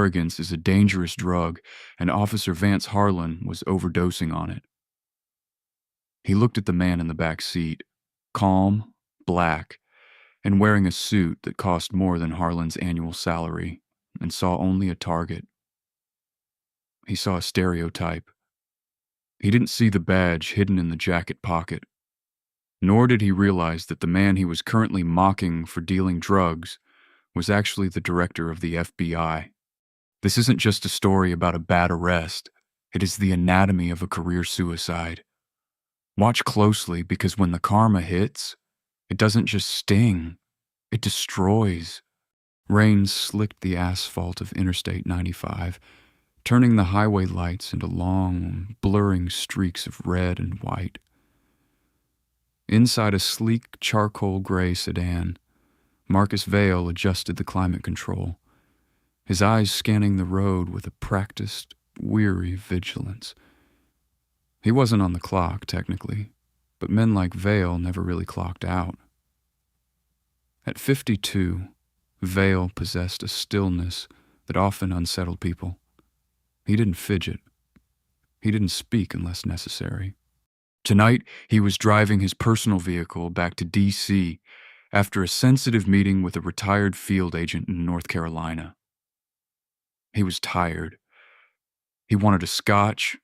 arrogance is a dangerous drug, and Officer Vance Harlan was overdosing on it. He looked at the man in the back seat, calm, black, and wearing a suit that cost more than Harlan's annual salary, and saw only a target. He saw a stereotype. He didn't see the badge hidden in the jacket pocket, nor did he realize that the man he was currently mocking for dealing drugs was actually the director of the FBI. This isn't just a story about a bad arrest. It is the anatomy of a career suicide. Watch closely, because when the karma hits, it doesn't just sting, it destroys. Rain slicked the asphalt of Interstate 95, turning the highway lights into long, blurring streaks of red and white. Inside a sleek charcoal gray sedan, Marcus Vale adjusted the climate control, his eyes scanning the road with a practiced, weary vigilance. He wasn't on the clock, technically, but men like Vale never really clocked out. At 52, Vale possessed a stillness that often unsettled people. He didn't fidget. He didn't speak unless necessary. Tonight, he was driving his personal vehicle back to D.C. after a sensitive meeting with a retired field agent in North Carolina. He was tired. He wanted a scotch,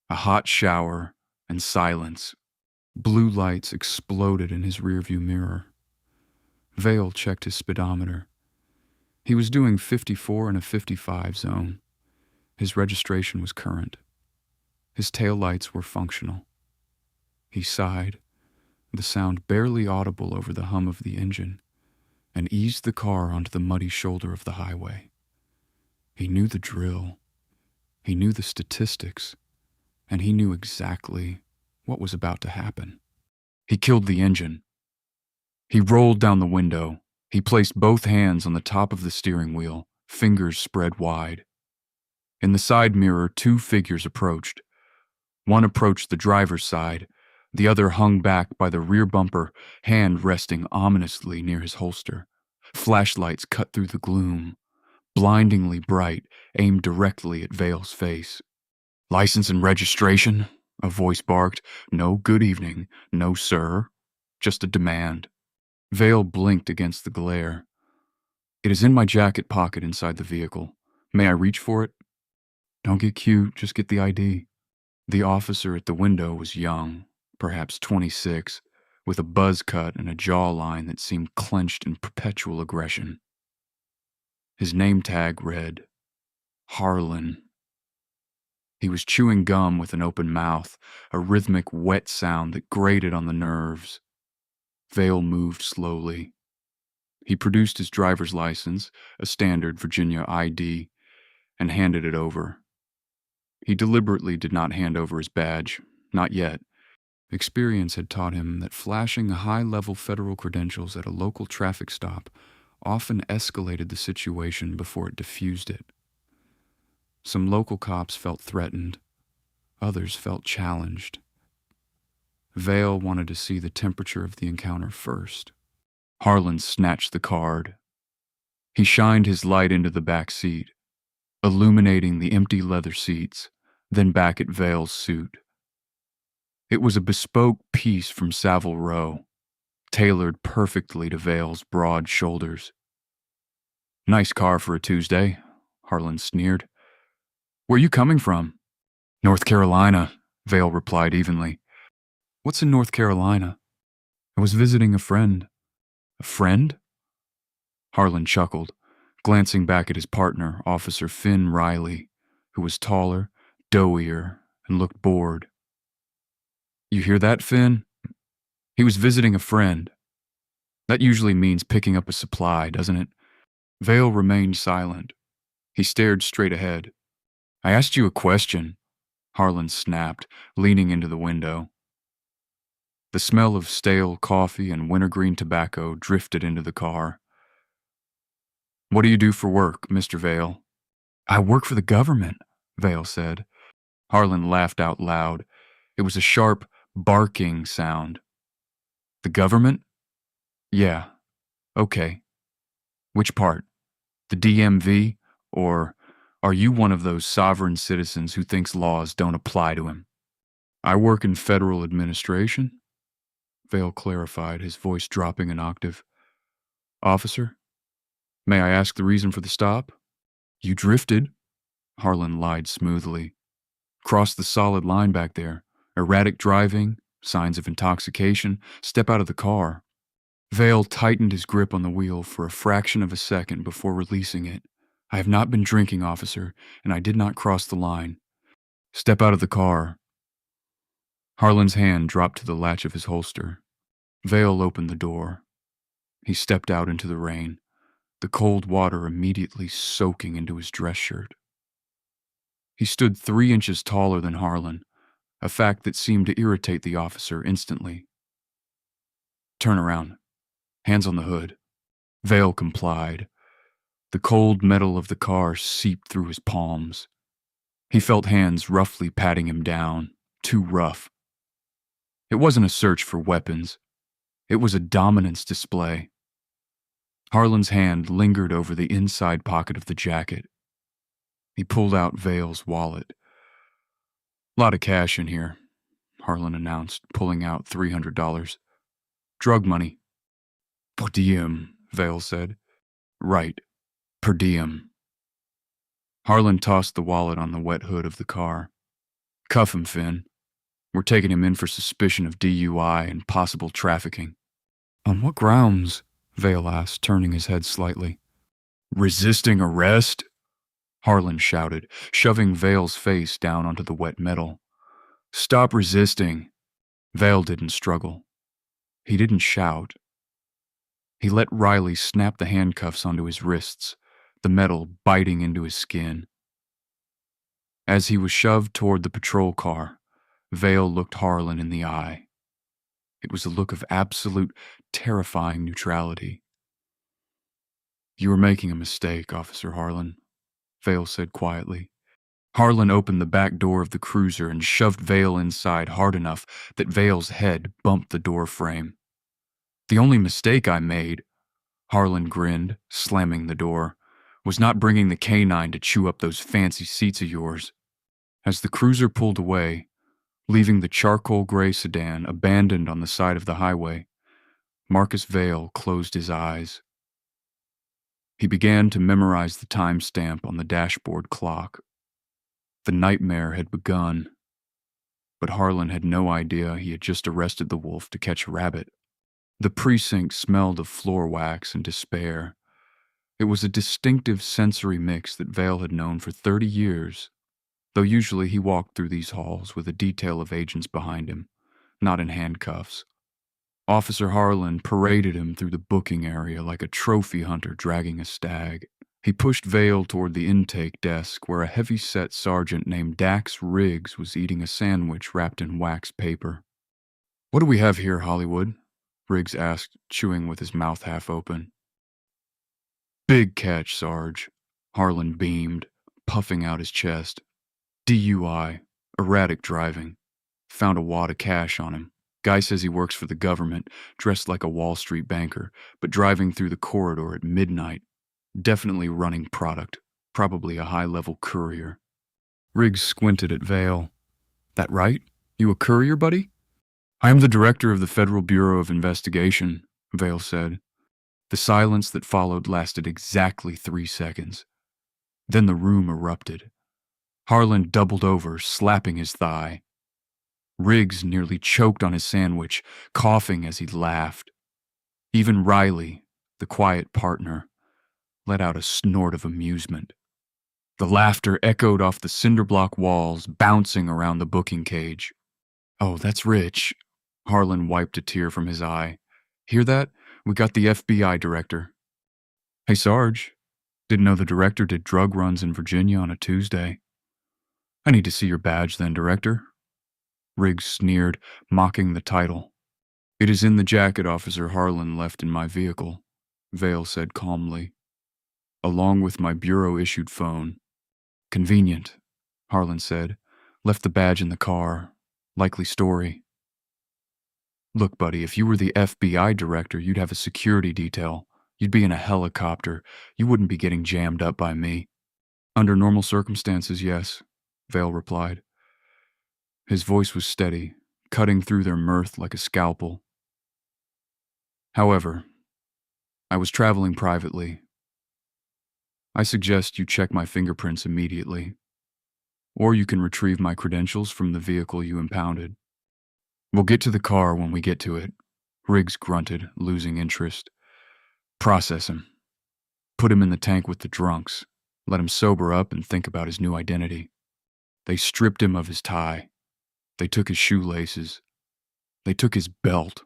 a hot shower, and silence. Blue lights exploded in his rearview mirror. Vale checked his speedometer. He was doing 54 in a 55 zone. His registration was current. His taillights were functional. He sighed, the sound barely audible over the hum of the engine, and eased the car onto the muddy shoulder of the highway. He knew the drill. He knew the statistics, and he knew exactly what was about to happen. He killed the engine. He rolled down the window. He placed both hands on the top of the steering wheel, fingers spread wide. In the side mirror, two figures approached. One approached the driver's side, the other hung back by the rear bumper, hand resting ominously near his holster. Flashlights cut through the gloom, blindingly bright, aimed directly at Vale's face. "License and registration?" a voice barked. "No good evening. No, sir. Just a demand." Vale blinked against the glare. "It is in my jacket pocket inside the vehicle. May I reach for it?" "Don't get cute, just get the ID." The officer at the window was young, perhaps 26, with a buzz cut and a jawline that seemed clenched in perpetual aggression. His name tag read, Harlan. He was chewing gum with an open mouth, a rhythmic wet sound that grated on the nerves. Vale moved slowly. He produced his driver's license, a standard Virginia ID, and handed it over. He deliberately did not hand over his badge, not yet. Experience had taught him that flashing high-level federal credentials at a local traffic stop often escalated the situation before it diffused it. Some local cops felt threatened. Others felt challenged. Vale wanted to see the temperature of the encounter first. Harlan snatched the card. He shined his light into the back seat, illuminating the empty leather seats, then back at Vale's suit. It was a bespoke piece from Savile Row, tailored perfectly to Vale's broad shoulders. "Nice car for a Tuesday," Harlan sneered. "Where you coming from?" "North Carolina," Vale replied evenly. "What's in North Carolina?" "I was visiting a friend." "A friend?" Harlan chuckled, glancing back at his partner, Officer Finn Riley, who was taller, doughier, and looked bored. "You hear that, Finn? He was visiting a friend. That usually means picking up a supply, doesn't it?" Vale remained silent. He stared straight ahead. "I asked you a question," Harlan snapped, leaning into the window. The smell of stale coffee and wintergreen tobacco drifted into the car. "What do you do for work, Mr. Vale?" "I work for the government," Vale said. Harlan laughed out loud. It was a sharp, barking sound. "The government?" "Yeah. Okay. Which part? The DMV or Are you one of those sovereign citizens who thinks laws don't apply to him? I work in federal administration, Vale clarified, his voice dropping an octave. Officer, may I ask the reason for the stop? You drifted, Harlan lied smoothly. Crossed the solid line back there. Erratic driving, signs of intoxication. Step out of the car. Vale tightened his grip on the wheel for a fraction of a second before releasing it. I have not been drinking, officer, and I did not cross the line. Step out of the car. Harlan's hand dropped to the latch of his holster. Vale opened the door. He stepped out into the rain, the cold water immediately soaking into his dress shirt. He stood 3 inches taller than Harlan, a fact that seemed to irritate the officer instantly. Turn around. Hands on the hood. Vale complied. The cold metal of the car seeped through his palms. He felt hands roughly patting him down, too rough. It wasn't a search for weapons. It was a dominance display. Harlan's hand lingered over the inside pocket of the jacket. He pulled out Vale's wallet. Lot of cash in here, Harlan announced, pulling out $300. Drug money. Per diem, Vale said. Right, per diem. Harlan tossed the wallet on the wet hood of the car. Cuff him, Finn. We're taking him in for suspicion of DUI and possible trafficking. On what grounds? Vale asked, turning his head slightly. Resisting arrest? Harlan shouted, shoving Vale's face down onto the wet metal. Stop resisting. Vale didn't struggle. He didn't shout. He let Riley snap the handcuffs onto his wrists, the metal biting into his skin. As he was shoved toward the patrol car, Vale looked Harlan in the eye. It was a look of absolute, terrifying neutrality. You were making a mistake, Officer Harlan, Vale said quietly. Harlan opened the back door of the cruiser and shoved Vale inside hard enough that Vale's head bumped the door frame. The only mistake I made, Harlan grinned, slamming the door, was not bringing the canine to chew up those fancy seats of yours. As the cruiser pulled away, leaving the charcoal gray sedan abandoned on the side of the highway, Marcus Vale closed his eyes. He began to memorize the timestamp on the dashboard clock. The nightmare had begun, but Harlan had no idea he had just arrested the wolf to catch a rabbit. The precinct smelled of floor wax and despair. It was a distinctive sensory mix that Vale had known for 30 years, though usually he walked through these halls with a detail of agents behind him, not in handcuffs. Officer Harlan paraded him through the booking area like a trophy hunter dragging a stag. He pushed Vale toward the intake desk where a heavy-set sergeant named Dax Riggs was eating a sandwich wrapped in wax paper. What do we have here, Hollywood? Riggs asked, chewing with his mouth half open. Big catch, Sarge. Harlan beamed, puffing out his chest. DUI, erratic driving. Found a wad of cash on him. Guy says he works for the government, dressed like a Wall Street banker, but driving through the corridor at midnight. Definitely running product, probably a high-level courier. Riggs squinted at Vale. That right? You a courier, buddy? I am the director of the Federal Bureau of Investigation, Vale said. The silence that followed lasted exactly 3 seconds. Then the room erupted. Harlan doubled over, slapping his thigh. Riggs nearly choked on his sandwich, coughing as he laughed. Even Riley, the quiet partner, let out a snort of amusement. The laughter echoed off the cinder-block walls, bouncing around the booking cage. Oh, that's rich. Harlan wiped a tear from his eye. Hear that? We got the FBI director. Hey, Sarge. Didn't know the director did drug runs in Virginia on a Tuesday. I need to see your badge then, Director. Riggs sneered, mocking the title. It is in the jacket Officer Harlan left in my vehicle, Vale said calmly, along with my bureau-issued phone. Convenient, Harlan said. Left the badge in the car. Likely story. Look, buddy, if you were the FBI director, you'd have a security detail. You'd be in a helicopter. You wouldn't be getting jammed up by me. Under normal circumstances, yes, Vale replied. His voice was steady, cutting through their mirth like a scalpel. However, I was traveling privately. I suggest you check my fingerprints immediately, or you can retrieve my credentials from the vehicle you impounded. We'll get to the car when we get to it, Riggs grunted, losing interest. Process him. Put him in the tank with the drunks. Let him sober up and think about his new identity. They stripped him of his tie. They took his shoelaces. They took his belt.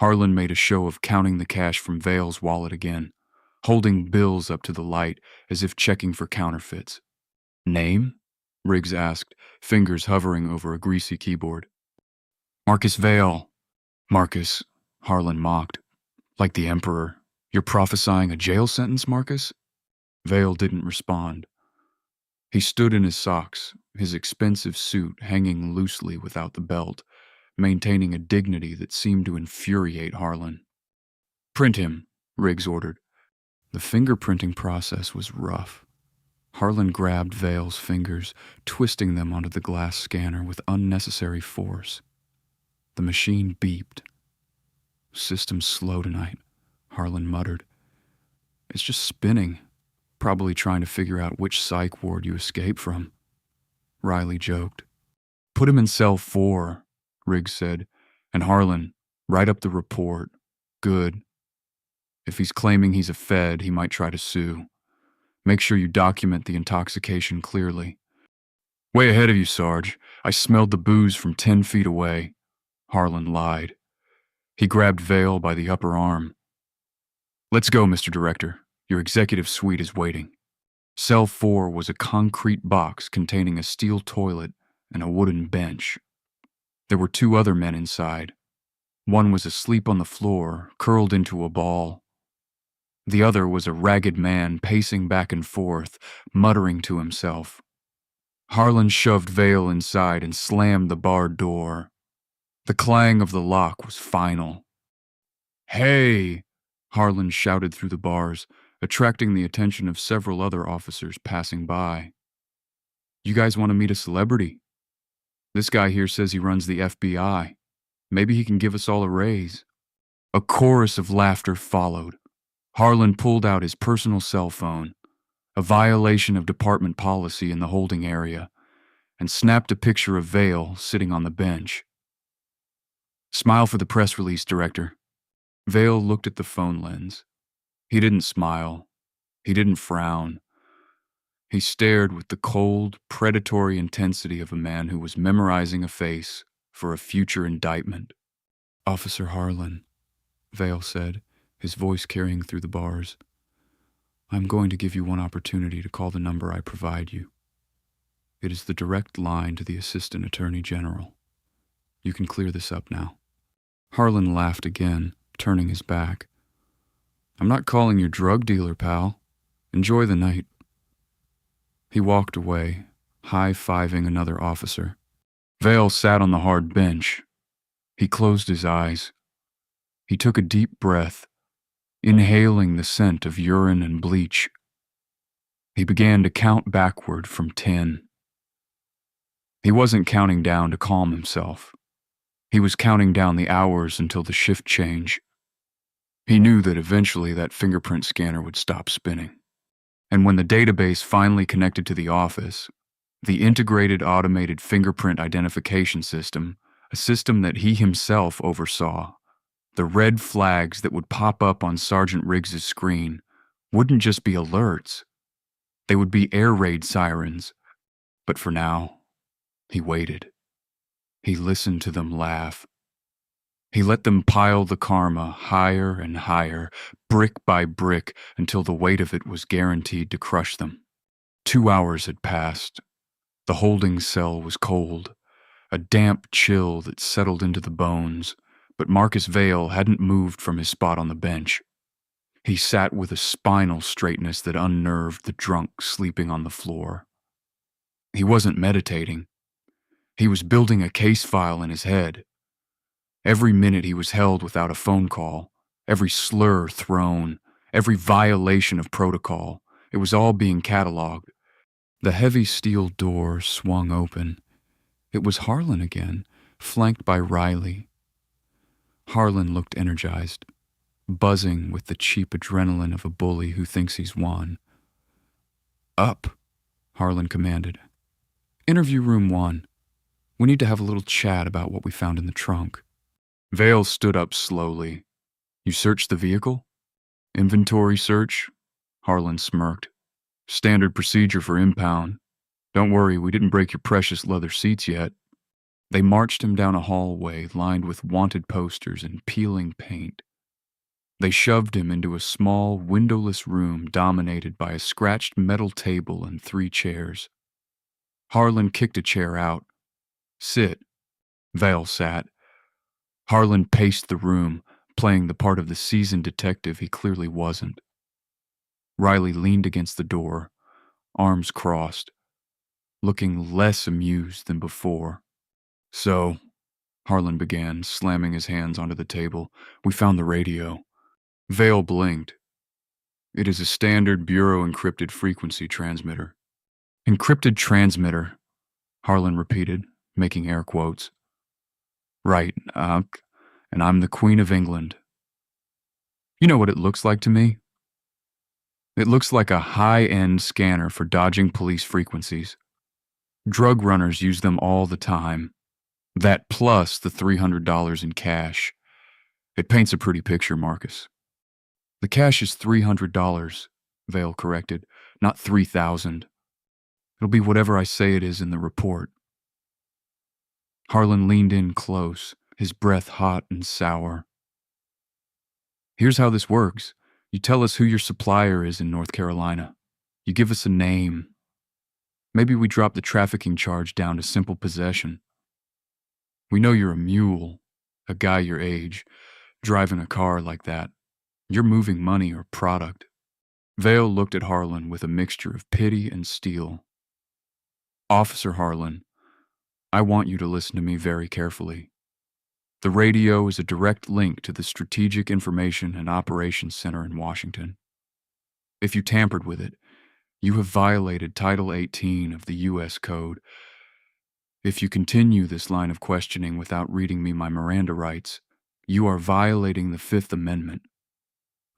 Harlan made a show of counting the cash from Vale's wallet again, holding bills up to the light as if checking for counterfeits. Name? Riggs asked, fingers hovering over a greasy keyboard. Marcus Vale. Marcus, Harlan mocked. Like the Emperor. You're prophesying a jail sentence, Marcus? Vale didn't respond. He stood in his socks, his expensive suit hanging loosely without the belt, maintaining a dignity that seemed to infuriate Harlan. Print him, Riggs ordered. The fingerprinting process was rough. Harlan grabbed Vale's fingers, twisting them onto the glass scanner with unnecessary force. The machine beeped. System's slow tonight, Harlan muttered. It's just spinning, probably trying to figure out which psych ward you escaped from. Riley joked. Put him in cell 4, Riggs said, and Harlan, write up the report. Good. If he's claiming he's a Fed, he might try to sue. Make sure you document the intoxication clearly. Way ahead of you, Sarge. I smelled the booze from 10 feet away. Harlan lied. He grabbed Vale by the upper arm. Let's go, Mr. Director. Your executive suite is waiting. Cell 4 was a concrete box containing a steel toilet and a wooden bench. There were 2 other men inside. One was asleep on the floor, curled into a ball. The other was a ragged man pacing back and forth, muttering to himself. Harlan shoved Vale inside and slammed the barred door. The clang of the lock was final. Hey! Harlan shouted through the bars, attracting the attention of several other officers passing by. You guys want to meet a celebrity? This guy here says he runs the FBI. Maybe he can give us all a raise. A chorus of laughter followed. Harlan pulled out his personal cell phone, a violation of department policy in the holding area, and snapped a picture of Vale sitting on the bench. Smile for the press release, Director. Vale looked at the phone lens. He didn't smile. He didn't frown. He stared with the cold, predatory intensity of a man who was memorizing a face for a future indictment. Officer Harlan, Vale said, his voice carrying through the bars. I'm going to give you one opportunity to call the number I provide you. It is the direct line to the Assistant Attorney General. You can clear this up now. Harlan laughed again, turning his back. I'm not calling your drug dealer, pal. Enjoy the night. He walked away, high-fiving another officer. Vale sat on the hard bench. He closed his eyes. He took a deep breath, inhaling the scent of urine and bleach. He began to count backward from 10. He wasn't counting down to calm himself. He was counting down the hours until the shift change. He knew that eventually that fingerprint scanner would stop spinning. And when the database finally connected to the office, the integrated automated fingerprint identification system, a system that he himself oversaw, the red flags that would pop up on Sergeant Riggs's screen wouldn't just be alerts. They would be air raid sirens. But for now, he waited. He listened to them laugh. He let them pile the karma higher and higher, brick by brick, until the weight of it was guaranteed to crush them. 2 hours had passed. The holding cell was cold, a damp chill that settled into the bones, but Marcus Vale hadn't moved from his spot on the bench. He sat with a spinal straightness that unnerved the drunk sleeping on the floor. He wasn't meditating. He was building a case file in his head. Every minute he was held without a phone call, every slur thrown, every violation of protocol, it was all being cataloged, The heavy steel door swung open. It was Harlan again, flanked by Riley. Harlan looked energized, buzzing with the cheap adrenaline of a bully who thinks he's won. "Up," Harlan commanded. "Interview room 1. We need to have a little chat about what we found in the trunk." Vale stood up slowly. "You searched the vehicle?" "Inventory search," Harlan smirked. "Standard procedure for impound. Don't worry, we didn't break your precious leather seats yet." They marched him down a hallway lined with wanted posters and peeling paint. They shoved him into a small, windowless room dominated by a scratched metal table and 3 chairs. Harlan kicked a chair out. "Sit." Vale sat. Harlan paced the room, playing the part of the seasoned detective he clearly wasn't. Riley leaned against the door, arms crossed, looking less amused than before. "So," Harlan began, slamming his hands onto the table, "we found the radio." Vale blinked. "It is a standard Bureau-encrypted frequency transmitter." "Encrypted transmitter," Harlan repeated, making air quotes. "Right, and I'm the Queen of England. You know what it looks like to me? It looks like a high-end scanner for dodging police frequencies. Drug runners use them all the time. That plus the $300 in cash. It paints a pretty picture, Marcus." "The cash is $300, Vale corrected, "not 3,000. It'll be whatever I say it is in the report." Harlan leaned in close, his breath hot and sour. "Here's how this works. You tell us who your supplier is in North Carolina. You give us a name. Maybe we drop the trafficking charge down to simple possession. We know you're a mule, a guy your age, driving a car like that. You're moving money or product." Vale looked at Harlan with a mixture of pity and steel. "Officer Harlan, I want you to listen to me very carefully. The radio is a direct link to the Strategic Information and Operations Center in Washington. If you tampered with it, you have violated Title 18 of the U.S. Code. If you continue this line of questioning without reading me my Miranda rights, you are violating the Fifth Amendment.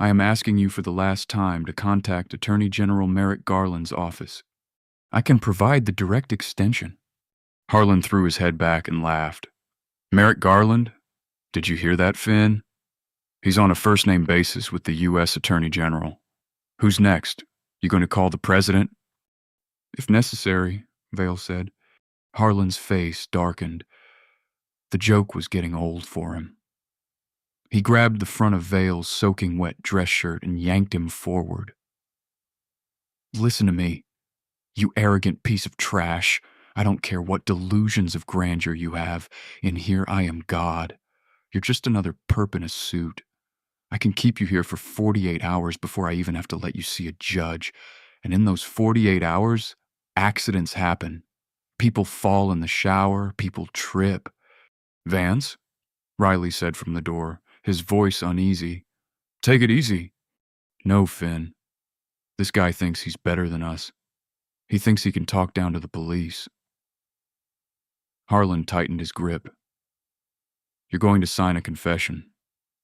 I am asking you for the last time to contact Attorney General Merrick Garland's office. I can provide the direct extension." Harlan threw his head back and laughed. "Merrick Garland? Did you hear that, Finn? He's on a first-name basis with the U.S. Attorney General. Who's next? You going to call the president?" "If necessary," Vale said. Harlan's face darkened. The joke was getting old for him. He grabbed the front of Vale's soaking wet dress shirt and yanked him forward. "Listen to me, you arrogant piece of trash. I don't care what delusions of grandeur you have. In here I am God. You're just another perp in a suit. I can keep you here for 48 hours before I even have to let you see a judge. And in those 48 hours, accidents happen. People fall in the shower, people trip." "Vance," Riley said from the door, his voice uneasy. "Take it easy." "No, Finn. This guy thinks he's better than us. He thinks he can talk down to the police." Harlan tightened his grip. "You're going to sign a confession.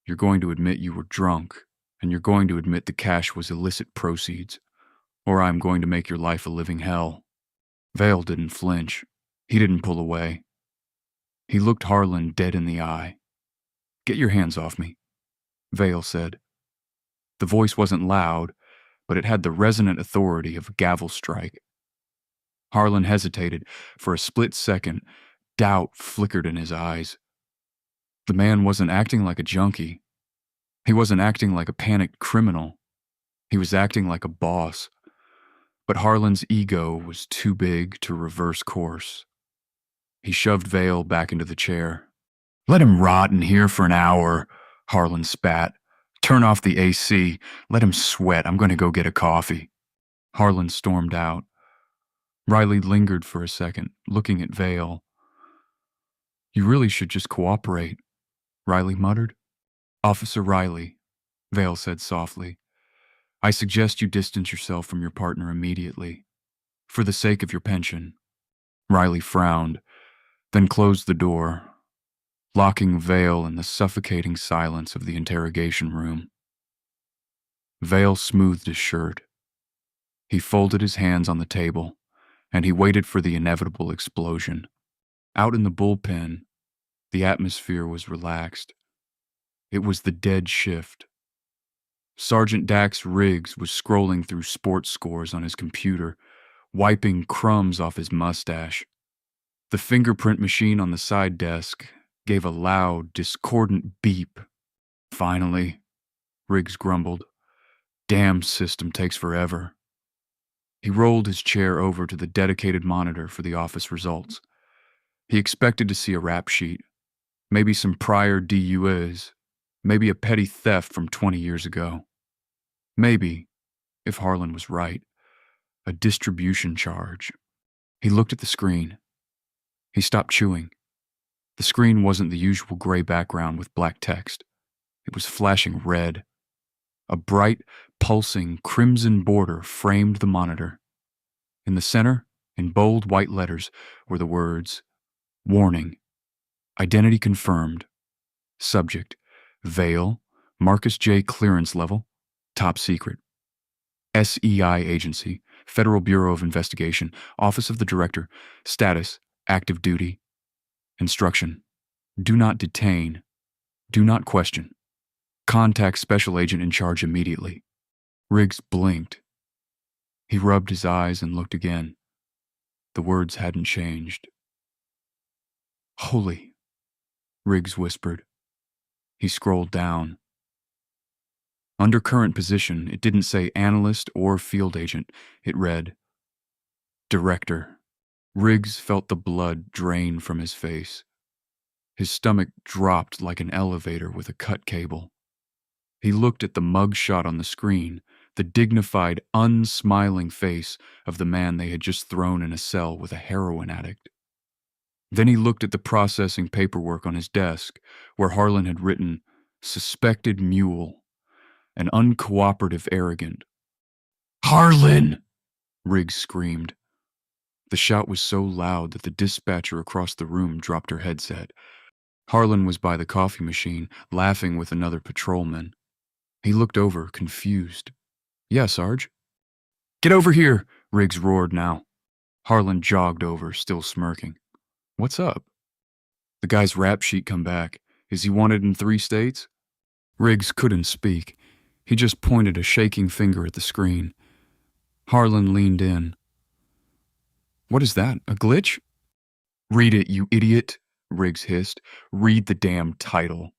You're going to admit you were drunk, and you're going to admit the cash was illicit proceeds, or I'm going to make your life a living hell." Vale didn't flinch. He didn't pull away. He looked Harlan dead in the eye. "Get your hands off me," Vale said. The voice wasn't loud, but it had the resonant authority of a gavel strike. Harlan hesitated. For a split second, doubt flickered in his eyes. The man wasn't acting like a junkie. He wasn't acting like a panicked criminal. He was acting like a boss. But Harlan's ego was too big to reverse course. He shoved Vale back into the chair. "Let him rot in here for an hour," Harlan spat. "Turn off the AC. Let him sweat. I'm going to go get a coffee." Harlan stormed out. Riley lingered for a second, looking at Vale. "You really should just cooperate," Riley muttered. "Officer Riley," Vale said softly, "I suggest you distance yourself from your partner immediately. For the sake of your pension. Riley frowned, then closed the door, locking Vale in the suffocating silence of the interrogation room. Vale smoothed his shirt. He folded his hands on the table, and he waited for the inevitable explosion. Out in the bullpen, the atmosphere was relaxed. It was the dead shift. Sergeant Dax Riggs was scrolling through sports scores on his computer, wiping crumbs off his mustache. The fingerprint machine on the side desk gave a loud, discordant beep. Finally, Riggs grumbled. Damn system takes forever. He rolled his chair over to the dedicated monitor for the office results. He expected to see a rap sheet, maybe some prior DUIs, maybe a petty theft from 20 years ago. Maybe, if Harlan was right, a distribution charge. He looked at the screen. He stopped chewing. The screen wasn't the usual gray background with black text. It was flashing red. A bright, pulsing crimson border framed the monitor. In the center, in bold white letters, were the words, Warning. Identity confirmed. Subject, Vale, Marcus J. Clearance level, top secret. SEI Agency, Federal Bureau of Investigation, Office of the Director, status, active duty. Instruction, do not detain, do not question. Contact special agent in charge immediately. Riggs blinked. He rubbed his eyes and looked again. The words hadn't changed. Holy, Riggs whispered. He scrolled down. Under current position, it didn't say analyst or field agent. It read, Director. Riggs felt the blood drain from his face. His stomach dropped like an elevator with a cut cable. He looked at the mug shot on the screen, the dignified, unsmiling face of the man they had just thrown in a cell with a heroin addict. Then he looked at the processing paperwork on his desk, where Harlan had written, Suspected mule, an uncooperative arrogant. Harlan! Riggs screamed. The shout was so loud that the dispatcher across the room dropped her headset. Harlan was by the coffee machine, laughing with another patrolman. He looked over, confused. Yeah, Sarge? Get over here, Riggs roared now. Harlan jogged over, still smirking. What's up? The guy's rap sheet come back. Is he wanted in 3 states? Riggs couldn't speak. He just pointed a shaking finger at the screen. Harlan leaned in. What is that, a glitch? Read it, you idiot, Riggs hissed. Read the damn title.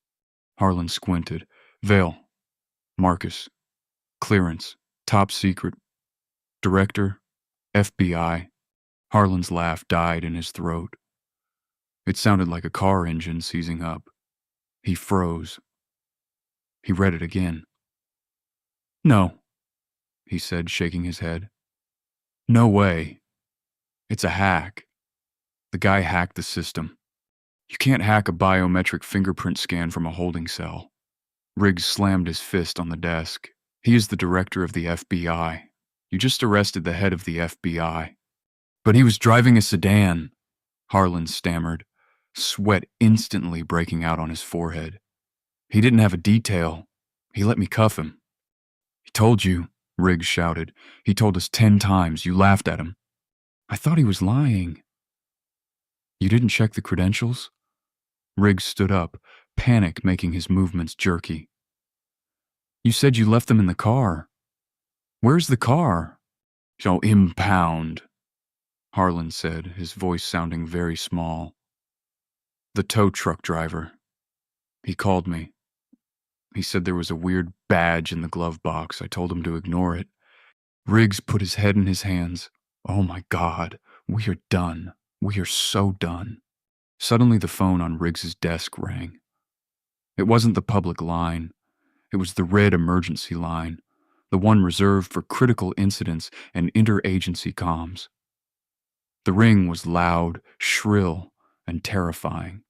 Harlan squinted. Vale. Marcus. Clearance. Top secret. Director. FBI. Harlan's laugh died in his throat. It sounded like a car engine seizing up. He froze. He read it again. No, he said, shaking his head. No way. It's a hack. The guy hacked the system. You can't hack a biometric fingerprint scan from a holding cell. Riggs slammed his fist on the desk. He is the director of the FBI. You just arrested the head of the FBI. But he was driving a sedan, Harlan stammered, sweat instantly breaking out on his forehead. He didn't have a detail. He let me cuff him. He told you, Riggs shouted. He told us 10 times. You laughed at him. I thought he was lying. You didn't check the credentials? Riggs stood up, panic making his movements jerky. You said you left them in the car. Where's the car? So impound, Harlan said, his voice sounding very small. The tow truck driver. He called me. He said there was a weird badge in the glove box. I told him to ignore it. Riggs put his head in his hands. Oh my God, we are done. We are so done. Suddenly the phone on Riggs's desk rang. It wasn't the public line. It was the red emergency line, the one reserved for critical incidents and interagency comms. The ring was loud, shrill, and terrifying.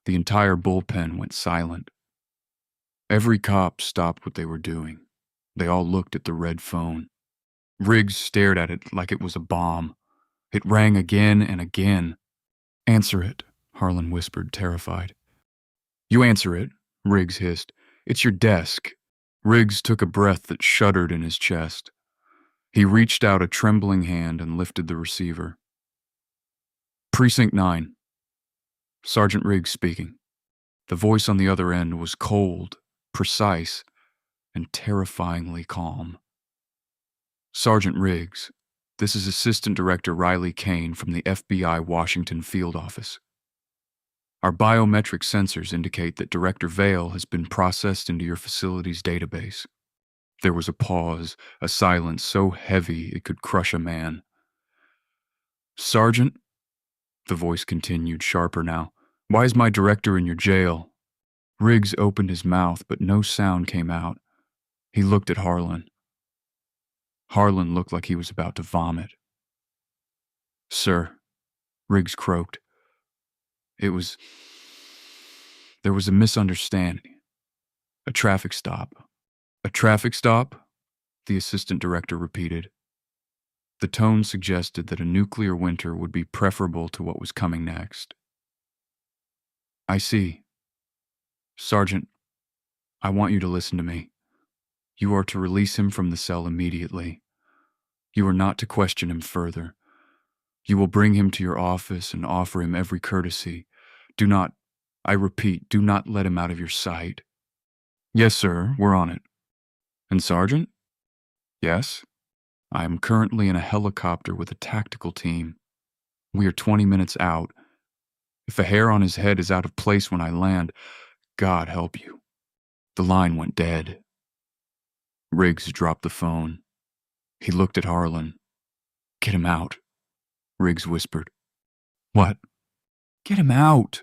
The entire bullpen went silent. Every cop stopped what they were doing. They all looked at the red phone. Riggs stared at it like it was a bomb. It rang again and again. "Answer it," Harlan whispered, terrified. "You answer it," Riggs hissed. "It's your desk." Riggs took a breath that shuddered in his chest. He reached out a trembling hand and lifted the receiver. "Precinct 9. Sergeant Riggs speaking." The voice on the other end was cold, precise, and terrifyingly calm. "Sergeant Riggs, this is Assistant Director Riley Kane from the FBI Washington Field Office. Our biometric sensors indicate that Director Vale has been processed into your facility's database." There was a pause, a silence so heavy it could crush a man. "Sergeant," the voice continued, sharper now, "why is my director in your jail?" Riggs opened his mouth, but no sound came out. He looked at Harlan. Harlan looked like he was about to vomit. "Sir," Riggs croaked, There was a misunderstanding. A traffic stop." "A traffic stop?" the assistant director repeated. The tone suggested that a nuclear winter would be preferable to what was coming next. "I see. Sergeant, I want you to listen to me. You are to release him from the cell immediately. You are not to question him further. You will bring him to your office and offer him every courtesy. Do not, I repeat, do not let him out of your sight." "Yes, sir, we're on it." "And Sergeant?" "Yes? I am currently in a helicopter with a tactical team. We are 20 minutes out. If a hair on his head is out of place when I land, God help you." The line went dead. Riggs dropped the phone. He looked at Harlan. "Get him out," Riggs whispered. "What?" "Get him out,"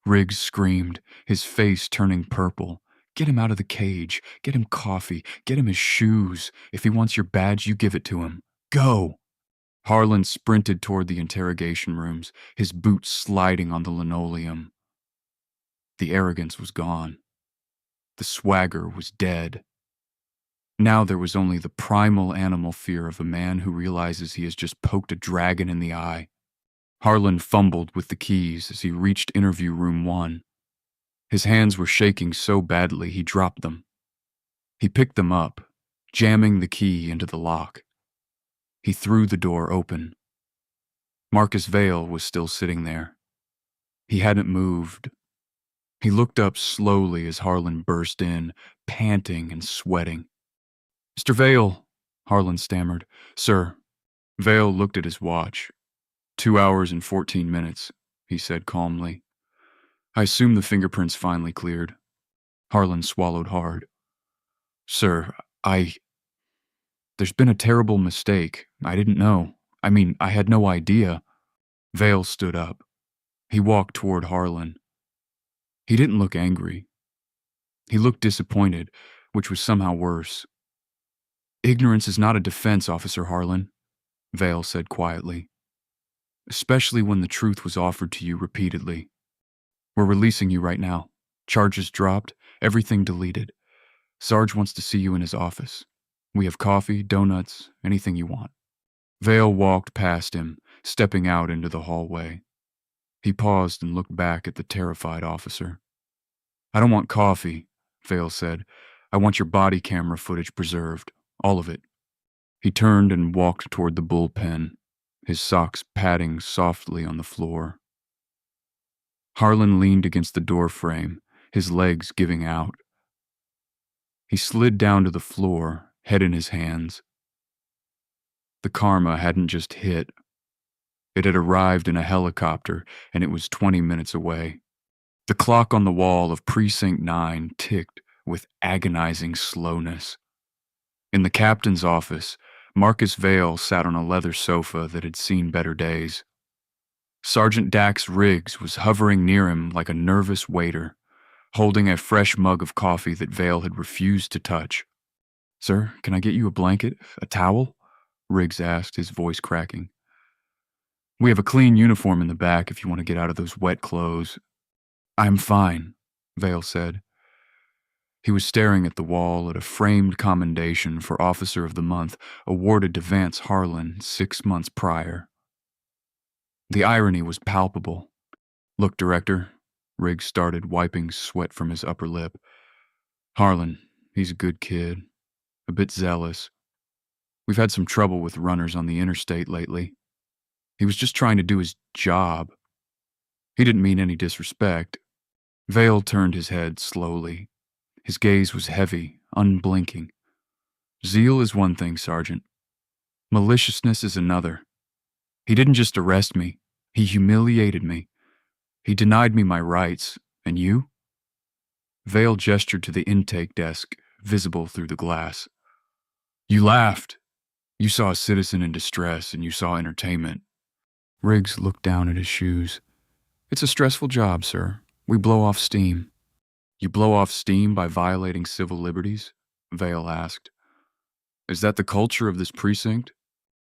Riggs screamed, his face turning purple. "Get him out of the cage. Get him coffee. Get him his shoes. If he wants your badge, you give it to him. Go!" Harlan sprinted toward the interrogation rooms, his boots sliding on the linoleum. The arrogance was gone. The swagger was dead. Now there was only the primal animal fear of a man who realizes he has just poked a dragon in the eye. Harlan fumbled with the keys as he reached interview room 1. His hands were shaking so badly he dropped them. He picked them up, jamming the key into the lock. He threw the door open. Marcus Vale was still sitting there. He hadn't moved. He looked up slowly as Harlan burst in, panting and sweating. "Mr. Vale," Harlan stammered. "Sir." Vale looked at his watch. 2 hours and 14 minutes, he said calmly. "I assume the fingerprints finally cleared." Harlan swallowed hard. "Sir, there's been a terrible mistake. I didn't know. I had no idea." Vale stood up. He walked toward Harlan. He didn't look angry. He looked disappointed, which was somehow worse. "Ignorance is not a defense, Officer Harlan," Vale said quietly. "Especially when the truth was offered to you repeatedly. We're releasing you right now. Charges dropped, everything deleted. Sarge wants to see you in his office. We have coffee, donuts, anything you want." Vale walked past him, stepping out into the hallway. He paused and looked back at the terrified officer. "I don't want coffee," Vale said. "I want your body camera footage preserved. All of it." He turned and walked toward the bullpen, his socks padding softly on the floor. Harlan leaned against the door frame, his legs giving out. He slid down to the floor, head in his hands. The karma hadn't just hit. It had arrived in a helicopter, and it was 20 minutes away. The clock on the wall of Precinct 9 ticked with agonizing slowness. In the captain's office, Marcus Vale sat on a leather sofa that had seen better days. Sergeant Dax Riggs was hovering near him like a nervous waiter, holding a fresh mug of coffee that Vale had refused to touch. "Sir, can I get you a blanket, a towel?" Riggs asked, his voice cracking. "We have a clean uniform in the back if you want to get out of those wet clothes." "I'm fine," Vale said. He was staring at the wall at a framed commendation for Officer of the Month awarded to Vance Harlan 6 months prior. The irony was palpable. "Look, Director," Riggs started, wiping sweat from his upper lip. "Harlan, he's a good kid, a bit zealous. We've had some trouble with runners on the interstate lately. He was just trying to do his job. He didn't mean any disrespect." Vale turned his head slowly. His gaze was heavy, unblinking. "Zeal is one thing, Sergeant. Maliciousness is another. He didn't just arrest me. He humiliated me. He denied me my rights. And you?" Vale gestured to the intake desk, visible through the glass. "You laughed. You saw a citizen in distress, and you saw entertainment." Riggs looked down at his shoes. "It's a stressful job, sir. We blow off steam." "You blow off steam by violating civil liberties?" Vale asked. "Is that the culture of this precinct?"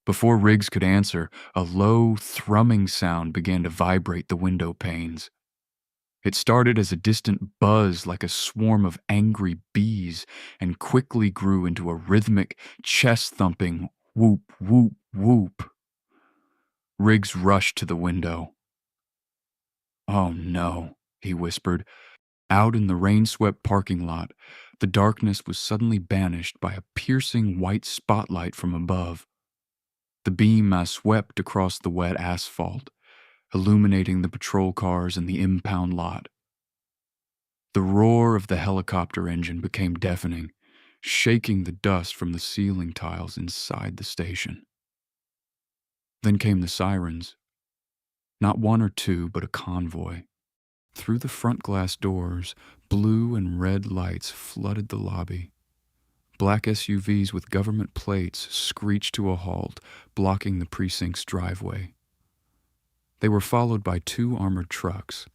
Before Riggs could answer, a low, thrumming sound began to vibrate the window panes. It started as a distant buzz like a swarm of angry bees and quickly grew into a rhythmic, chest-thumping whoop, whoop, whoop. Riggs rushed to the window. "Oh no," he whispered. Out in the rain-swept parking lot, the darkness was suddenly banished by a piercing white spotlight from above. The beam swept across the wet asphalt, illuminating the patrol cars and the impound lot. The roar of the helicopter engine became deafening, shaking the dust from the ceiling tiles inside the station. Then came the sirens. Not one or two, but a convoy. Through the front glass doors, blue and red lights flooded the lobby. Black SUVs with government plates screeched to a halt, blocking the precinct's driveway. They were followed by 2 armored trucks.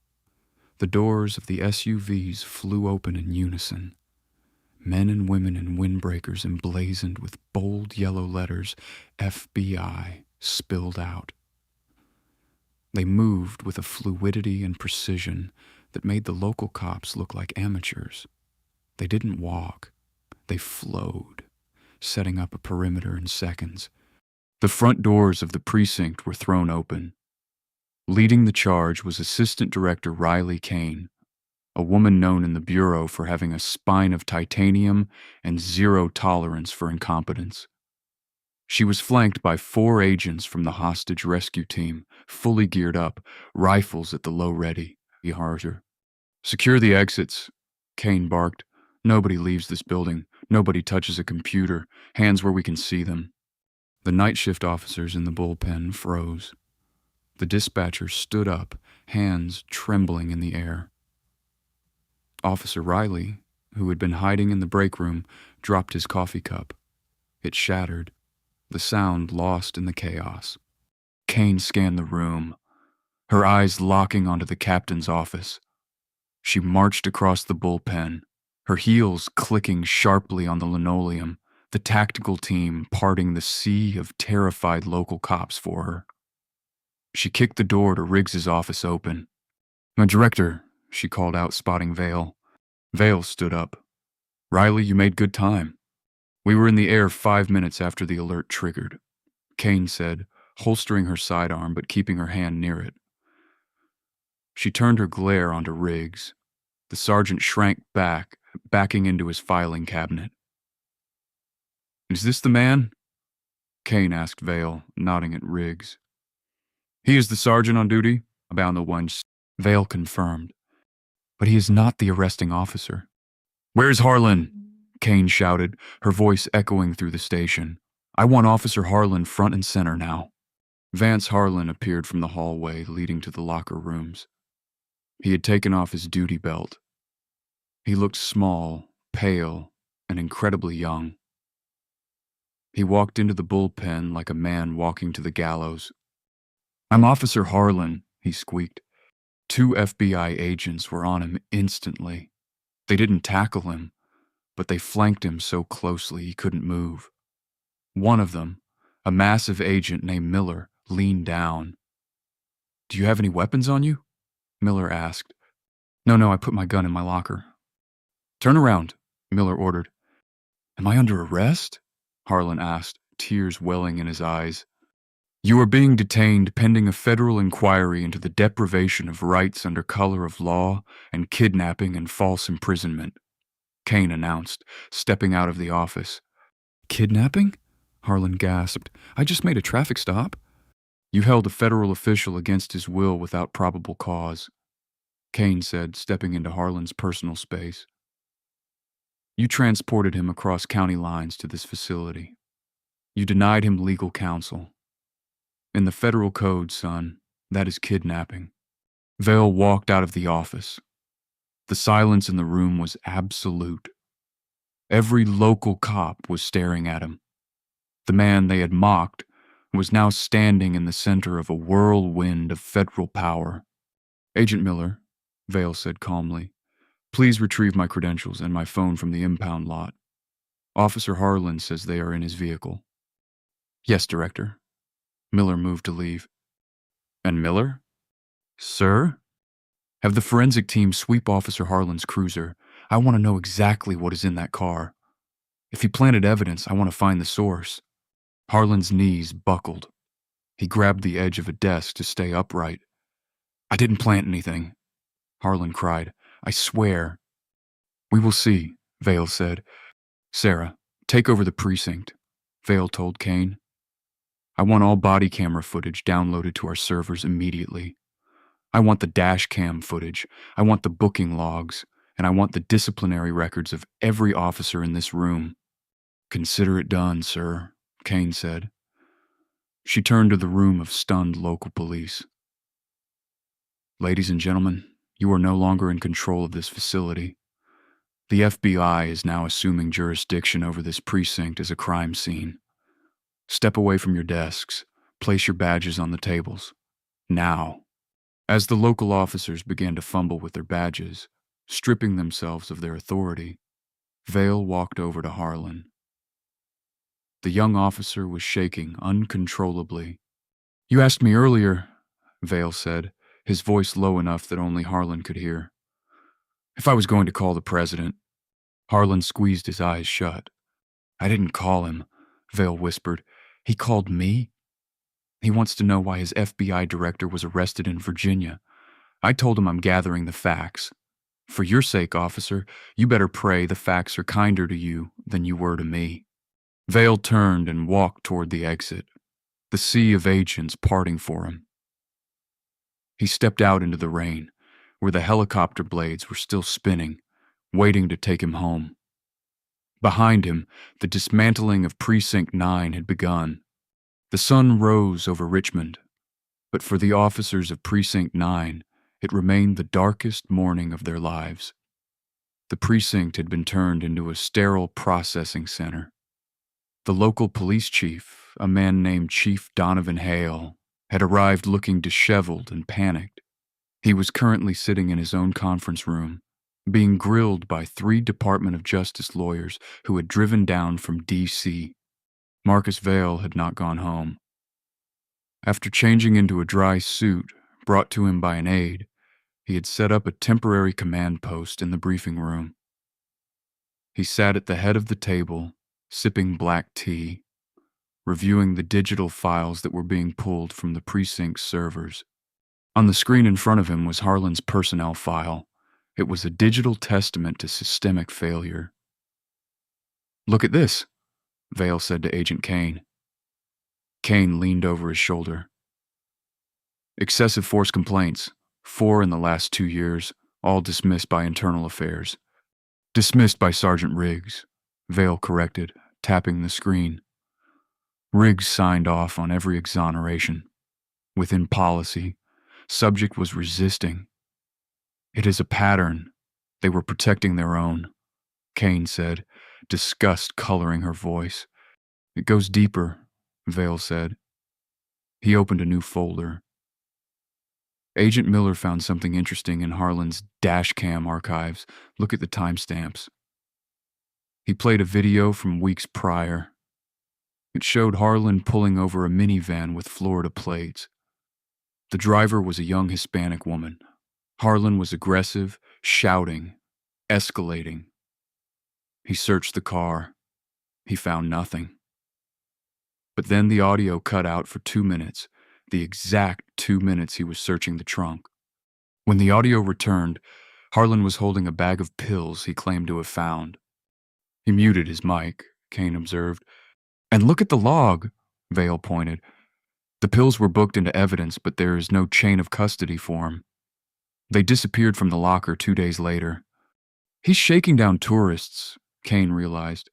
The doors of the SUVs flew open in unison. Men and women in windbreakers emblazoned with bold yellow letters, FBI, spilled out. They moved with a fluidity and precision that made the local cops look like amateurs. They didn't walk. They flowed, setting up a perimeter in seconds. The front doors of the precinct were thrown open. Leading the charge was Assistant Director Riley Kane, a woman known in the Bureau for having a spine of titanium and zero tolerance for incompetence. She was flanked by 4 agents from the hostage rescue team, fully geared up, rifles at the low ready. He harshed her. "Secure the exits," Kane barked. "Nobody leaves this building. Nobody touches a computer. Hands where we can see them." The night shift officers in the bullpen froze. The dispatcher stood up, hands trembling in the air. Officer Riley, who had been hiding in the break room, dropped his coffee cup. It shattered, the sound lost in the chaos. Kane scanned the room, her eyes locking onto the captain's office. She marched across the bullpen, her heels clicking sharply on the linoleum, the tactical team parting the sea of terrified local cops for her. She kicked the door to Riggs's office open. "My director," she called out, spotting Vale. Vale stood up. "Riley, you made good time. We were in the air 5 minutes after the alert triggered," Kane said, holstering her sidearm but keeping her hand near it. She turned her glare onto Riggs. The sergeant shrank back, backing into his filing cabinet. "Is this the man?" Kane asked Vale, nodding at Riggs. "He is the sergeant on duty," about the one. Vale confirmed. "But he is not the arresting officer." "Where's Harlan?" Kane shouted, her voice echoing through the station. "I want Officer Harlan front and center now." Vance Harlan appeared from the hallway leading to the locker rooms. He had taken off his duty belt. He looked small, pale, and incredibly young. He walked into the bullpen like a man walking to the gallows. "I'm Officer Harlan," he squeaked. 2 FBI agents were on him instantly. They didn't tackle him, but they flanked him so closely he couldn't move. One of them, a massive agent named Miller, leaned down. "Do you have any weapons on you?" Miller asked. No, I put my gun in my locker." "Turn around," Miller ordered. Am I under arrest? Harlan asked, tears welling in his eyes. You are being detained pending a federal inquiry into the deprivation of rights under color of law and kidnapping and false imprisonment, Kane announced, stepping out of the office. Kidnapping? Harlan gasped. I just made a traffic stop. You held a federal official against his will without probable cause, Kane said, stepping into Harlan's personal space. You transported him across county lines to this facility. You denied him legal counsel. In the federal code, son, that is kidnapping. Vale walked out of the office. The silence in the room was absolute. Every local cop was staring at him. The man they had mocked was now standing in the center of a whirlwind of federal power. Agent Miller, Vale said calmly, please retrieve my credentials and my phone from the impound lot. Officer Harlan says they are in his vehicle. Yes, Director. Miller moved to leave. And Miller? Sir? Have the forensic team sweep Officer Harlan's cruiser. I want to know exactly what is in that car. If he planted evidence, I want to find the source. Harlan's knees buckled. He grabbed the edge of a desk to stay upright. I didn't plant anything, Harlan cried. I swear. We will see, Vale said. Sarah, take over the precinct, Vale told Kane. I want all body camera footage downloaded to our servers immediately. I want the dash cam footage, I want the booking logs, and I want the disciplinary records of every officer in this room. Consider it done, sir, Kane said. She turned to the room of stunned local police. Ladies and gentlemen, you are no longer in control of this facility. The FBI is now assuming jurisdiction over this precinct as a crime scene. Step away from your desks. Place your badges on the tables. Now. As the local officers began to fumble with their badges, stripping themselves of their authority, Vale walked over to Harlan. The young officer was shaking uncontrollably. You asked me earlier, Vale said, his voice low enough that only Harlan could hear, if I was going to call the president. Harlan squeezed his eyes shut. I didn't call him, Vale whispered. He called me? He wants to know why his FBI director was arrested in Virginia. I told him I'm gathering the facts. For your sake, officer, you better pray the facts are kinder to you than you were to me. Vale turned and walked toward the exit, the sea of agents parting for him. He stepped out into the rain, where the helicopter blades were still spinning, waiting to take him home. Behind him, the dismantling of Precinct 9 had begun. The sun rose over Richmond, but for the officers of Precinct 9, it remained the darkest morning of their lives. The precinct had been turned into a sterile processing center. The local police chief, a man named Chief Donovan Hale, had arrived looking disheveled and panicked. He was currently sitting in his own conference room, being grilled by 3 Department of Justice lawyers who had driven down from D.C. Marcus Vale had not gone home. After changing into a dry suit brought to him by an aide, he had set up a temporary command post in the briefing room. He sat at the head of the table, sipping black tea, reviewing the digital files that were being pulled from the precinct's servers. On the screen in front of him was Harlan's personnel file. It was a digital testament to systemic failure. Look at this, Vale said to Agent Kane. Kane leaned over his shoulder. Excessive force complaints, 4 in the last 2 years, all dismissed by Internal Affairs. Dismissed by Sergeant Riggs, Vale corrected, tapping the screen. Riggs signed off on every exoneration. Within policy, subject was resisting. It is a pattern. They were protecting their own, Kane said, disgust coloring her voice. It goes deeper, Vale said. He opened a new folder. Agent Miller found something interesting in Harlan's dashcam archives. Look at the timestamps. He played a video from weeks prior. It showed Harlan pulling over a minivan with Florida plates. The driver was a young Hispanic woman. Harlan was aggressive, shouting, escalating. He searched the car. He found nothing. But then the audio cut out for 2 minutes, the exact 2 minutes he was searching the trunk. When the audio returned, Harlan was holding a bag of pills he claimed to have found. He muted his mic, Kane observed. And look at the log, Vale pointed. The pills were booked into evidence, but there is no chain of custody for him. They disappeared from the locker 2 days later. He's shaking down tourists, Kane realized.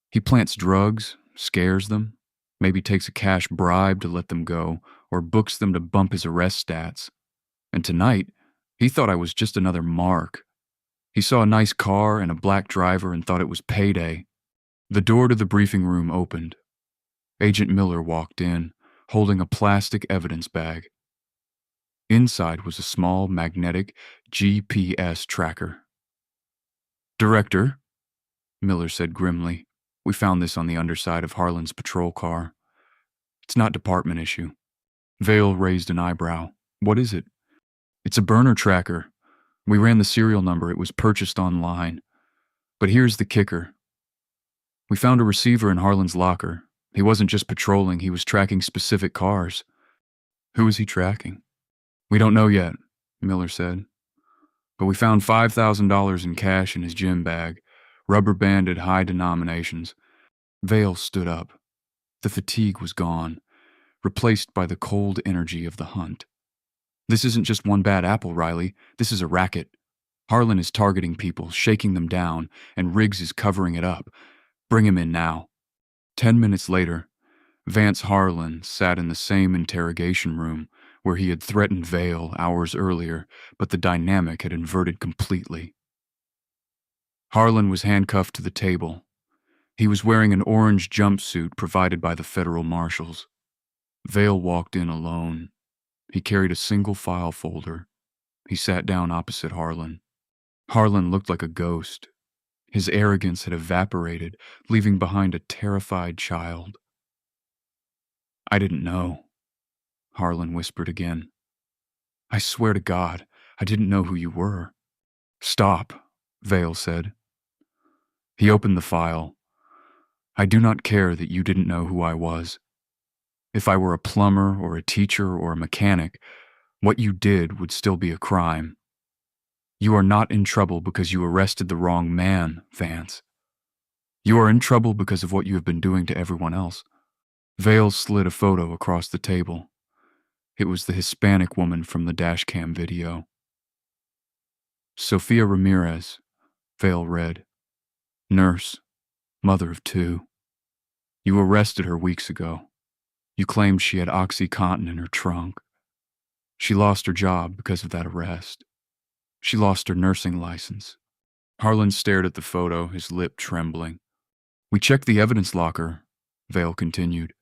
He plants drugs, scares them, maybe takes a cash bribe to let them go, or books them to bump his arrest stats. And tonight, he thought I was just another mark. He saw a nice car and a black driver and thought it was payday. The door to the briefing room opened. Agent Miller walked in, holding a plastic evidence bag. Inside was a small magnetic GPS tracker. "Director," Miller said grimly, "we found this on the underside of Harlan's patrol car. It's not department issue." Vale raised an eyebrow. "What is it?" "It's a burner tracker. We ran the serial number. It was purchased online. But here's the kicker. We found a receiver in Harlan's locker. He wasn't just patrolling, he was tracking specific cars." "Who was he tracking?" "We don't know yet," Miller said. "But we found $5,000 in cash in his gym bag, rubber-banded high denominations." Vale stood up. The fatigue was gone, replaced by the cold energy of the hunt. "This isn't just one bad apple, Riley. This is a racket. Harlan is targeting people, shaking them down, and Riggs is covering it up. Bring him in now." 10 minutes later, Vance Harlan sat in the same interrogation room where he had threatened Vale hours earlier, but the dynamic had inverted completely. Harlan was handcuffed to the table. He was wearing an orange jumpsuit provided by the federal marshals. Vale walked in alone. He carried a single file folder. He sat down opposite Harlan. Harlan looked like a ghost. His arrogance had evaporated, leaving behind a terrified child. "I didn't know," Harlan whispered again. "I swear to God, I didn't know who you were." "Stop," Vale said. He opened the file. "I do not care that you didn't know who I was. If I were a plumber or a teacher or a mechanic, what you did would still be a crime. You are not in trouble because you arrested the wrong man, Vance. You are in trouble because of what you have been doing to everyone else." Vale slid a photo across the table. It was the Hispanic woman from the dashcam video. "Sofia Ramirez," Vale read. "Nurse, mother of 2. You arrested her weeks ago. You claimed she had OxyContin in her trunk. She lost her job because of that arrest. She lost her nursing license." Harlan stared at the photo, his lip trembling. "We checked the evidence locker," Vale continued.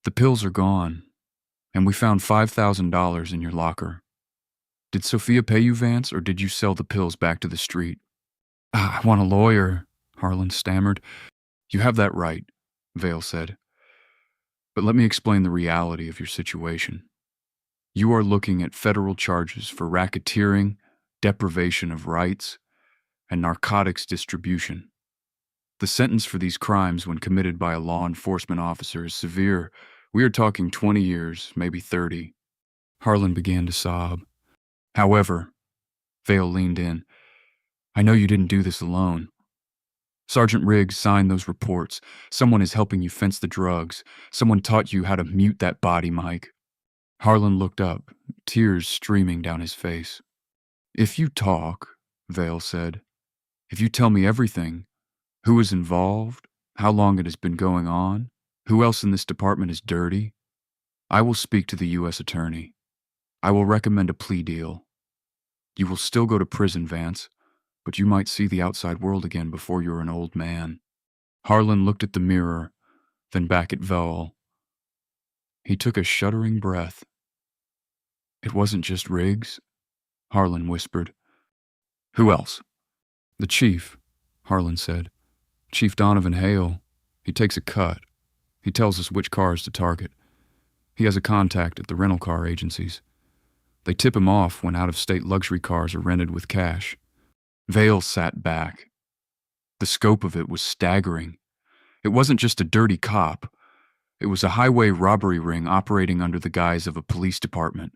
"The pills are gone, and we found $5,000 in your locker. Did Sophia pay you, Vance, or did you sell the pills back to the street?" "I want a lawyer," Harlan stammered. "You have that right," Vale said. "But let me explain the reality of your situation. You are looking at federal charges for racketeering, deprivation of rights, and narcotics distribution. The sentence for these crimes when committed by a law enforcement officer is severe. We are talking 20 years, maybe 30. Harlan began to sob. "However," Vale leaned in, "I know you didn't do this alone. Sergeant Riggs signed those reports. Someone is helping you fence the drugs. Someone taught you how to mute that body mic." Harlan looked up, tears streaming down his face. "If you talk," Vale said, "if you tell me everything, who is involved, how long it has been going on, who else in this department is dirty, I will speak to the U.S. Attorney. I will recommend a plea deal. You will still go to prison, Vance, but you might see the outside world again before you're an old man." Harlan looked at the mirror, then back at Vale. He took a shuddering breath. "It wasn't just Riggs," Harlan whispered. "Who else?" "The chief," Harlan said. "Chief Donovan Hale. He takes a cut. He tells us which cars to target. He has a contact at the rental car agencies. They tip him off when out-of-state luxury cars are rented with cash." Vale sat back. The scope of it was staggering. It wasn't just a dirty cop. It was a highway robbery ring operating under the guise of a police department.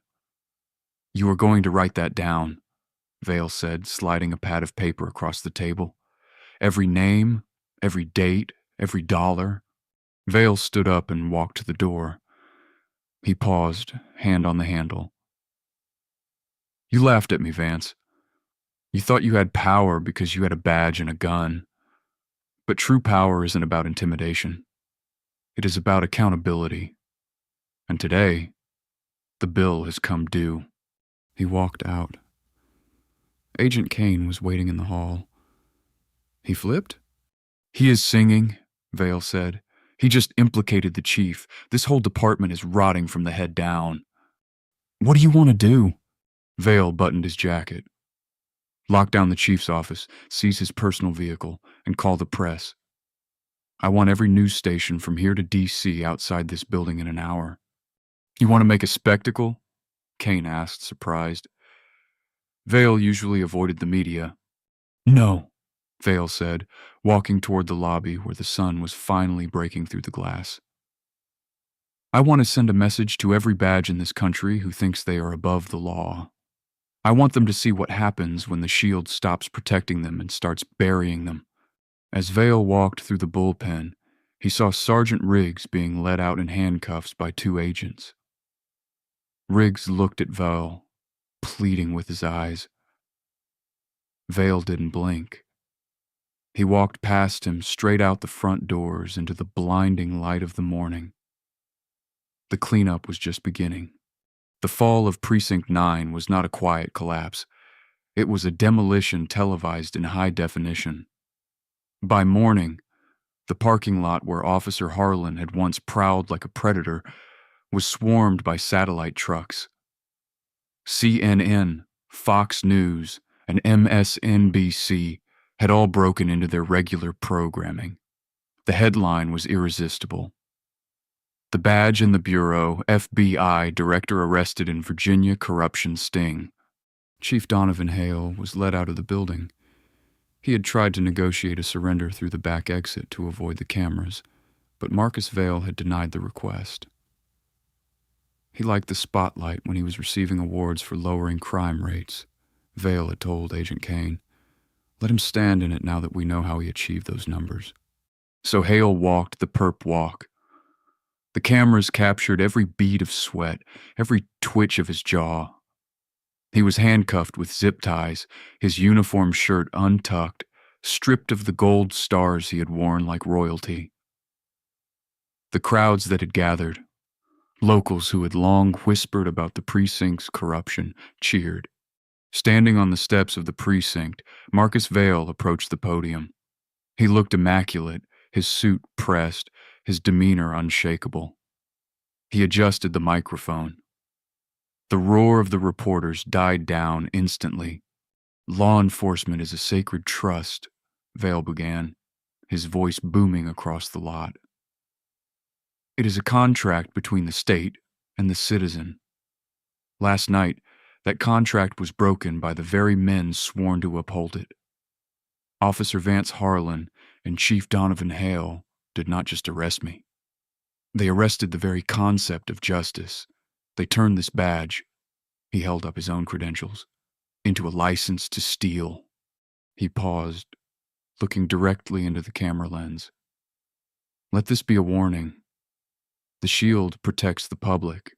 "You are going to write that down," Vale said, sliding a pad of paper across the table. "Every name, every date, every dollar." Vale stood up and walked to the door. He paused, hand on the handle. "You laughed at me, Vance. You thought you had power because you had a badge and a gun. But true power isn't about intimidation. It is about accountability. And today, the bill has come due." He walked out. Agent Kane was waiting in the hall. "He flipped?" "He is singing," Vale said. "He just implicated the chief. This whole department is rotting from the head down." "What do you want to do?" Vale buttoned his jacket. "Lock down the chief's office, seize his personal vehicle, and call the press. I want every news station from here to D.C. outside this building in an hour." "You want to make a spectacle?" Kane asked, surprised. Vale usually avoided the media. "No," Vale said, walking toward the lobby where the sun was finally breaking through the glass. "I want to send a message to every badge in this country who thinks they are above the law. I want them to see what happens when the shield stops protecting them and starts burying them." As Vale walked through the bullpen, he saw Sergeant Riggs being led out in handcuffs by 2 agents. Riggs looked at Vale, pleading with his eyes. Vale didn't blink. He walked past him straight out the front doors into the blinding light of the morning. The cleanup was just beginning. The fall of Precinct 9 was not a quiet collapse. It was a demolition televised in high definition. By morning, the parking lot where Officer Harlan had once prowled like a predator was swarmed by satellite trucks. CNN, Fox News, and MSNBC had all broken into their regular programming. The headline was irresistible. "The Badge and the Bureau, FBI Director arrested in Virginia corruption sting." Chief Donovan Hale was led out of the building. He had tried to negotiate a surrender through the back exit to avoid the cameras, but Marcus Vale had denied the request. He liked the spotlight when he was receiving awards for lowering crime rates, Vale had told Agent Kane. Let him stand in it now that we know how he achieved those numbers. So Hale walked the perp walk. The cameras captured every bead of sweat, every twitch of his jaw. He was handcuffed with zip ties, his uniform shirt untucked, stripped of the gold stars he had worn like royalty. The crowds that had gathered, locals who had long whispered about the precinct's corruption, cheered. Standing on the steps of the precinct, Marcus Vale approached the podium. He looked immaculate, his suit pressed, his demeanor unshakable. He adjusted the microphone. The roar of the reporters died down instantly. "Law enforcement is a sacred trust," Vale began, his voice booming across the lot. "It is a contract between the state and the citizen. Last night, that contract was broken by the very men sworn to uphold it. Officer Vance Harlan and Chief Donovan Hale did not just arrest me. They arrested the very concept of justice. They turned this badge," he held up his own credentials, "into a license to steal." He paused, looking directly into the camera lens. "Let this be a warning. The shield protects the public.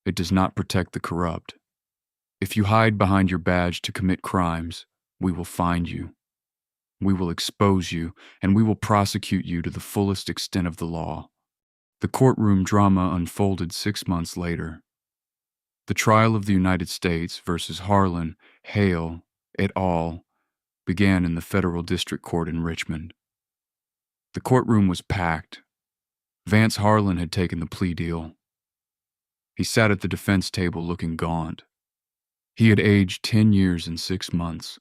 It does not protect the corrupt. If you hide behind your badge to commit crimes, we will find you. We will expose you, and we will prosecute you to the fullest extent of the law." The courtroom drama unfolded 6 months later. The trial of the United States versus Harlan, Hale, et al. Began in the Federal District Court in Richmond. The courtroom was packed. Vance Harlan had taken the plea deal. He sat at the defense table looking gaunt. He had aged 10 years and 6 months.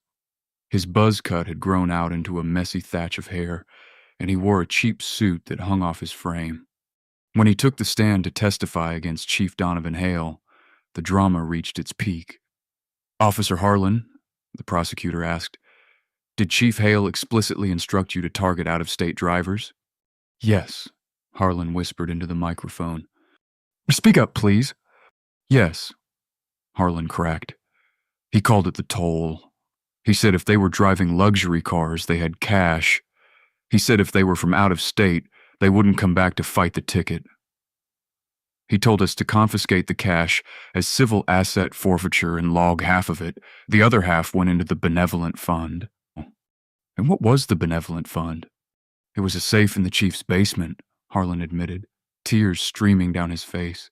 His buzz cut had grown out into a messy thatch of hair, and he wore a cheap suit that hung off his frame. When he took the stand to testify against Chief Donovan Hale, the drama reached its peak. "Officer Harlan," the prosecutor asked, Did Chief Hale explicitly instruct you to target out-of-state drivers? Yes, Harlan whispered into the microphone. Speak up, please. Yes, Harlan cracked. He called it the toll. He said if they were driving luxury cars, they had cash. He said if they were from out of state, they wouldn't come back to fight the ticket. He told us to confiscate the cash as civil asset forfeiture and log half of it. The other half went into the benevolent fund. And what was the benevolent fund? It was a safe in the chief's basement, Harlan admitted, tears streaming down his face.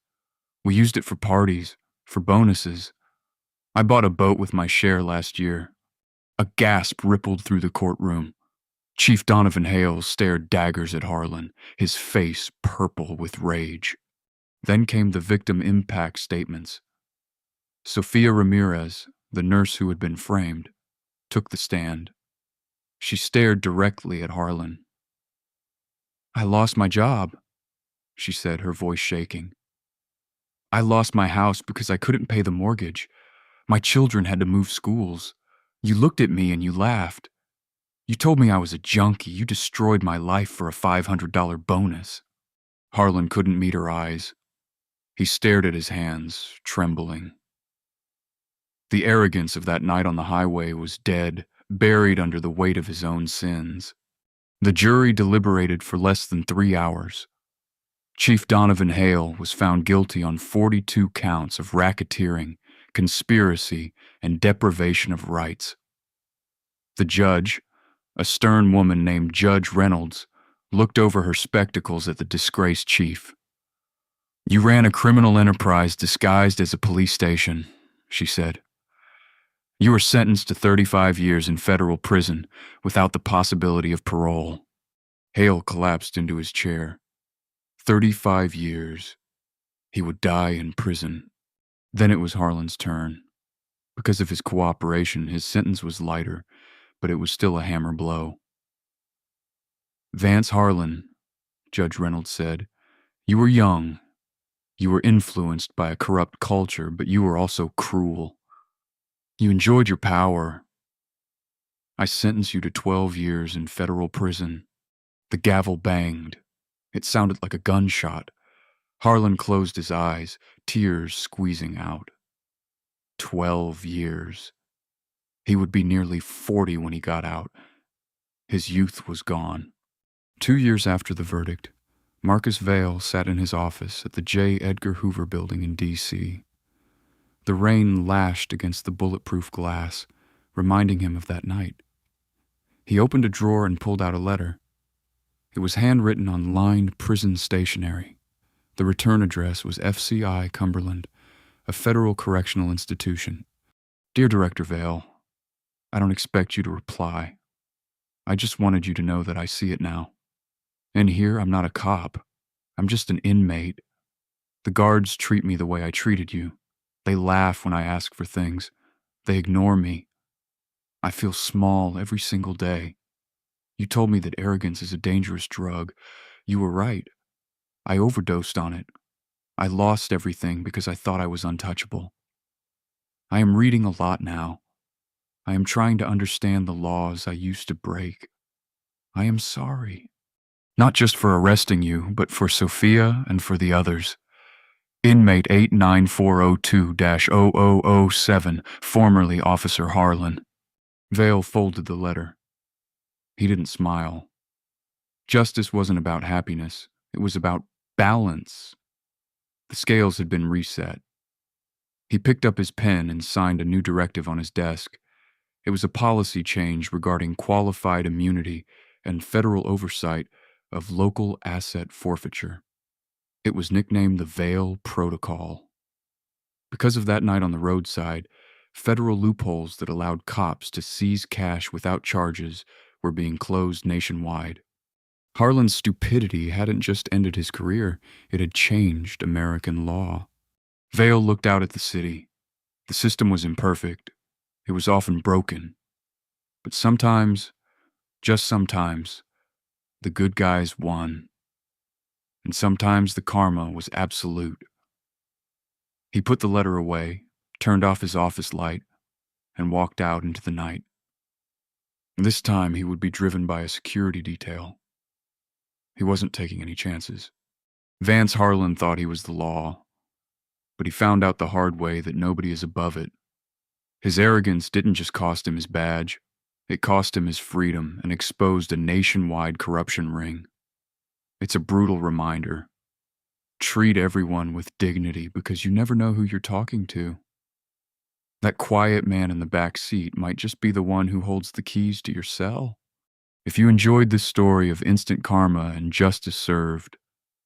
We used it for parties, for bonuses. I bought a boat with my share last year. A gasp rippled through the courtroom. Chief Donovan Hale stared daggers at Harlan, his face purple with rage. Then came the victim impact statements. Sophia Ramirez, the nurse who had been framed, took the stand. She stared directly at Harlan. I lost my job, she said, her voice shaking. I lost my house because I couldn't pay the mortgage. My children had to move schools. You looked at me and you laughed. You told me I was a junkie. You destroyed my life for a $500 bonus. Harlan couldn't meet her eyes. He stared at his hands, trembling. The arrogance of that night on the highway was dead, buried under the weight of his own sins. The jury deliberated for less than 3 hours. Chief Donovan Hale was found guilty on 42 counts of racketeering, conspiracy, and deprivation of rights. The judge, a stern woman named Judge Reynolds, looked over her spectacles at the disgraced chief. You ran a criminal enterprise disguised as a police station, she said. You were sentenced to 35 years in federal prison without the possibility of parole. Hale collapsed into his chair. 35 years. He would die in prison. Then it was Harlan's turn. Because of his cooperation, his sentence was lighter, but it was still a hammer blow. Vance Harlan, Judge Reynolds said, you were young. You were influenced by a corrupt culture, but you were also cruel. You enjoyed your power. I sentence you to 12 years in federal prison. The gavel banged. It sounded like a gunshot. Harlan closed his eyes, tears squeezing out. 12 years. He would be nearly 40 when he got out. His youth was gone. 2 years after the verdict, Marcus Vale sat in his office at the J. Edgar Hoover Building in D.C. The rain lashed against the bulletproof glass, reminding him of that night. He opened a drawer and pulled out a letter. It was handwritten on lined prison stationery. The return address was FCI Cumberland, a federal correctional institution. Dear Director Vale, I don't expect you to reply. I just wanted you to know that I see it now. And here, I'm not a cop. I'm just an inmate. The guards treat me the way I treated you. They laugh when I ask for things. They ignore me. I feel small every single day. You told me that arrogance is a dangerous drug. You were right. I overdosed on it. I lost everything because I thought I was untouchable. I am reading a lot now. I am trying to understand the laws I used to break. I am sorry. Not just for arresting you, but for Sophia and for the others. Inmate 89402-0007, formerly Officer Harlan. Vale folded the letter. He didn't smile. Justice wasn't about happiness. It was about balance. The scales had been reset. He picked up his pen and signed a new directive on his desk. It was a policy change regarding qualified immunity and federal oversight of local asset forfeiture. It was nicknamed the Vale Protocol. Because of that night on the roadside, federal loopholes that allowed cops to seize cash without charges were being closed nationwide. Harlan's stupidity hadn't just ended his career, it had changed American law. Vale looked out at the city. The system was imperfect. It was often broken. But sometimes, just sometimes, the good guys won. And sometimes the karma was absolute. He put the letter away, turned off his office light, and walked out into the night. This time he would be driven by a security detail. He wasn't taking any chances. Vance Harlan thought he was the law, but he found out the hard way that nobody is above it. His arrogance didn't just cost him his badge, it cost him his freedom and exposed a nationwide corruption ring. It's a brutal reminder. Treat everyone with dignity because you never know who you're talking to. That quiet man in the back seat might just be the one who holds the keys to your cell. If you enjoyed this story of instant karma and justice served,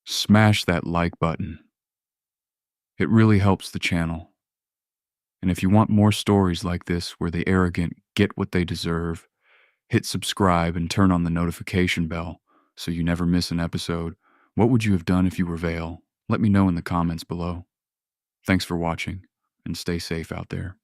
smash that like button. It really helps the channel. And if you want more stories like this where the arrogant get what they deserve, hit subscribe and turn on the notification bell so you never miss an episode. What would you have done if you were Vale? Let me know in the comments below. Thanks for watching, and stay safe out there.